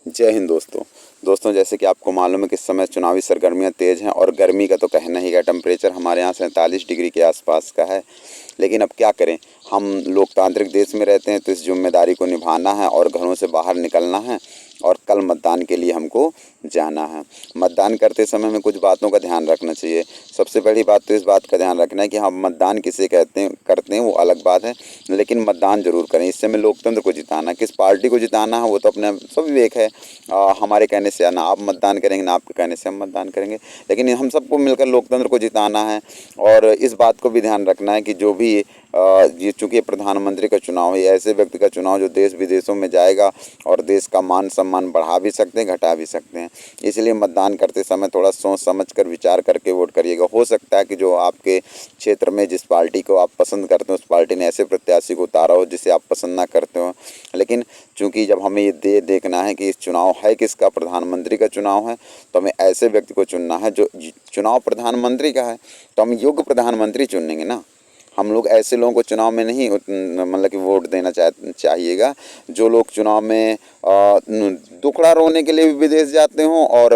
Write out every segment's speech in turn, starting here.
जय हिंद दोस्तों जैसे कि आपको मालूम है कि इस समय चुनावी सरगर्मियां तेज़ हैं और गर्मी का तो कहना ही क्या। टेम्परेचर हमारे यहाँ 47 डिग्री के आसपास का है। लेकिन अब क्या करें, हम लोकतांत्रिक देश में रहते हैं तो इस जिम्मेदारी को निभाना है और घरों से बाहर निकलना है और कल मतदान के लिए हमको जाना है। मतदान करते समय हमें कुछ बातों का ध्यान रखना चाहिए। सबसे बड़ी बात तो इस बात का ध्यान रखना है कि हम मतदान किसे करते हैं वो अलग बात है, लेकिन मतदान जरूर करें। इससे हमें लोकतंत्र को जिताना, किस पार्टी को जिताना है वो तो अपने सब विवेक है। हमारे कहने से ना आप मतदान करेंगे ना आपके कहने से हम मतदान करेंगे, लेकिन हम सबको मिलकर लोकतंत्र को जिताना है। और इस बात को भी ध्यान रखना है कि जो भी ये चूँकि प्रधानमंत्री का चुनाव है, ऐसे व्यक्ति का चुनाव जो देश विदेशों में जाएगा और देश का मान सम्मान बढ़ा भी सकते हैं घटा भी सकते हैं। इसलिए मतदान करते समय थोड़ा सोच समझ कर विचार करके वोट करिएगा। हो सकता है कि जो आपके क्षेत्र में जिस पार्टी को आप पसंद करते हो उस पार्टी ने ऐसे प्रत्याशी को उतारा हो जिसे आप पसंद ना करते हो, लेकिन चूँकि जब हमें ये देखना है कि इस चुनाव है किसका, प्रधानमंत्री का चुनाव है, तो हमें ऐसे व्यक्ति को चुनना है जो चुनाव प्रधानमंत्री का है, तो हम योग्य प्रधानमंत्री चुनेंगे ना। हम लोग ऐसे लोगों को चुनाव में नहीं मतलब कि वोट देना चाहिएगा जो लोग चुनाव में दुखड़ा रोने के लिए भी विदेश जाते हों और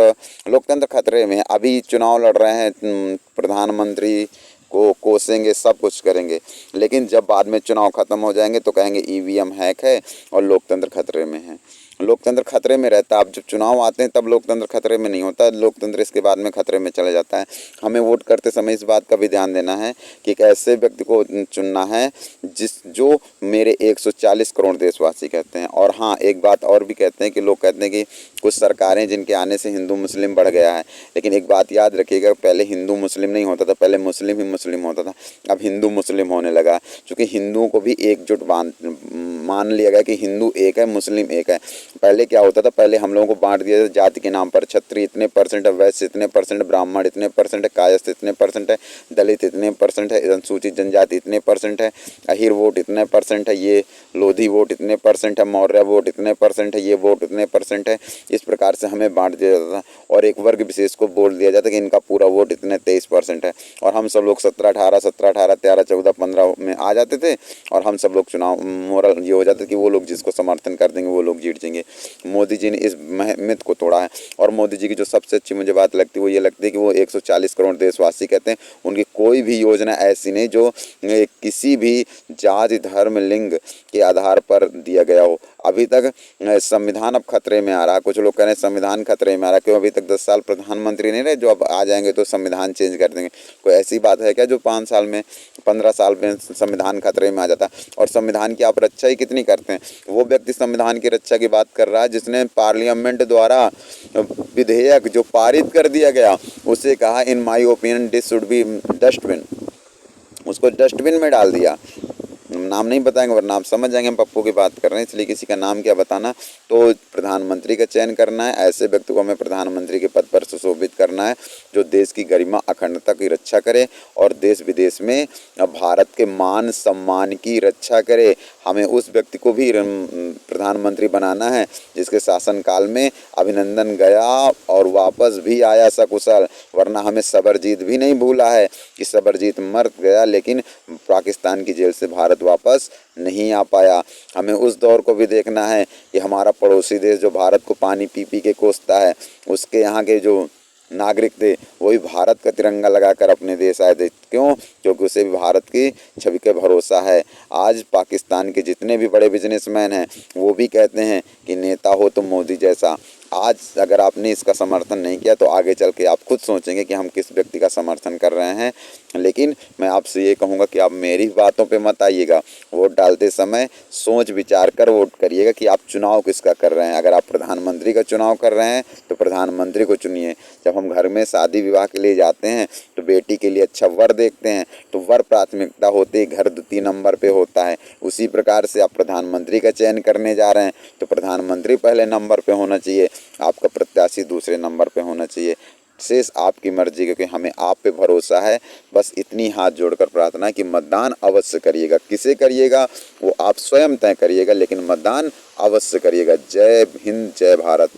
लोकतंत्र खतरे में है। अभी चुनाव लड़ रहे हैं, प्रधानमंत्री को कोसेंगे, सब कुछ करेंगे, लेकिन जब बाद में चुनाव ख़त्म हो जाएंगे तो कहेंगे ईवीएम हैक है और लोकतंत्र खतरे में है। लोकतंत्र खतरे में रहता है। अब जब चुनाव आते हैं तब लोकतंत्र खतरे में नहीं होता, लोकतंत्र इसके बाद में खतरे में चला जाता है। हमें वोट करते समय इस बात का भी ध्यान देना है कि एक ऐसे व्यक्ति को चुनना है जो मेरे 140 करोड़ देशवासी कहते हैं। और हाँ, एक बात और भी कहते हैं कि लोग कहते हैं कि कुछ सरकारें जिनके आने से हिंदू मुस्लिम बढ़ गया है, लेकिन एक बात याद रखिएगा, पहले हिंदू मुस्लिम नहीं होता था, पहले मुस्लिम ही मुस्लिम होता था, अब हिंदू मुस्लिम होने लगा। क्योंकि हिंदुओं को भी एकजुट मान लिया गया कि हिंदू एक है मुस्लिम एक है। पहले क्या होता था, पहले हम लोगों को बांट दिया था जाति के नाम पर। क्षत्रिय इतने परसेंट है, वैश्य इतने परसेंट, ब्राह्मण इतने परसेंट है, कायस्थ इतने परसेंट है, दलित इतने परसेंट है, अनुसूचित जनजाति इतने परसेंट है, अहीर वोट इतने परसेंट है, ये लोधी वोट इतने परसेंट है, मौर्य वोट इतने परसेंट है, ये वोट इतने परसेंट है। इस प्रकार से हमें बांट दिया जाता था और एक वर्ग विशेष को बोल दिया जाता कि इनका पूरा वोट इतने 23% है। और हम सब लोग 17-18, 17-18, 13-14, 15 में आ जाते थे और हम सब लोग चुनाव मोरल ये हो जाता कि वो लोग जिसको समर्थन कर देंगे वो लोग जीत जाएंगे। मोदी जी ने इस मिथ को तोड़ा है। और मोदी जी की जो सबसे अच्छी मुझे बात लगती है वो ये लगती है कि वो 140 करोड़ देशवासी कहते हैं, उनकी कोई भी योजना ऐसी नहीं जो किसी भी जाति धर्म लिंग के आधार पर दिया गया हो। अभी तक संविधान अब खतरे में आ रहा है। कुछ लोग कह रहे हैं संविधान खतरे में आ रहा है, क्यों? अभी तक 10 साल प्रधानमंत्री नहीं रहे जो अब आ जाएंगे तो संविधान चेंज कर देंगे। कोई ऐसी बात है क्या जो 5 साल में 15 साल में संविधान खतरे में आ जाता? और संविधान की आप रक्षा ही कितनी करते हैं? वो व्यक्ति संविधान की रक्षा की बात कर रहा है जिसने पार्लियामेंट द्वारा विधेयक जो पारित कर दिया गया उसे कहा in my opinion this should be dustbin, उसको डस्टबिन में डाल दिया। नाम नहीं बताएंगे वरना आप समझ जाएंगे हम पप्पू की बात कर रहे हैं, इसलिए किसी का नाम क्या बताना। तो प्रधानमंत्री का चयन करना है, ऐसे व्यक्ति को हमें प्रधानमंत्री के पद पर सुशोभित करना है जो देश की गरिमा अखंडता की रक्षा करे और देश विदेश में भारत के मान सम्मान की रक्षा करे। हमें उस व्यक्ति को भी प्रधानमंत्री बनाना है जिसके शासनकाल में अभिनंदन गया और वापस भी आया सकुशल। वरना हमें सबरजीत भी नहीं भूला है कि सबरजीत मर गया लेकिन पाकिस्तान की जेल से भारत वापस नहीं आ पाया। हमें उस दौर को भी देखना है कि हमारा पड़ोसी देश जो भारत को पानी पी पी के कोसता है, उसके यहाँ के जो नागरिक थे वही भारत का तिरंगा लगाकर अपने देश आए थे। क्यों? क्योंकि उसे भी भारत की छवि का भरोसा है। आज पाकिस्तान के जितने भी बड़े बिजनेसमैन हैं वो भी कहते हैं कि नेता हो तो मोदी जैसा। आज अगर आपने इसका समर्थन नहीं किया तो आगे चल के आप खुद सोचेंगे कि हम किस व्यक्ति का समर्थन कर रहे हैं। लेकिन मैं आपसे ये कहूँगा कि आप मेरी बातों पे मत आइएगा। वोट डालते समय सोच विचार कर वोट करिएगा कि आप चुनाव किसका कर रहे हैं। अगर आप प्रधानमंत्री का चुनाव कर रहे हैं तो प्रधानमंत्री को चुनिए। जब हम घर में शादी विवाह के लिए जाते हैं तो बेटी के लिए अच्छा वर देखते हैं तो वर प्राथमिकता होती है, घर द्वितीय नंबर पे होता है। उसी प्रकार से आप प्रधानमंत्री का चयन करने जा रहे हैं तो प्रधानमंत्री पहले नंबर पे होना चाहिए, आपका प्रत्याशी दूसरे नंबर पे होना चाहिए। शेष आपकी मर्जी, क्योंकि हमें आप पे भरोसा है। बस इतनी हाथ जोड़कर प्रार्थना कि मतदान अवश्य करिएगा। किसे करिएगा वो आप स्वयं तय करिएगा, लेकिन मतदान अवश्य करिएगा। जय हिंद, जय भारत।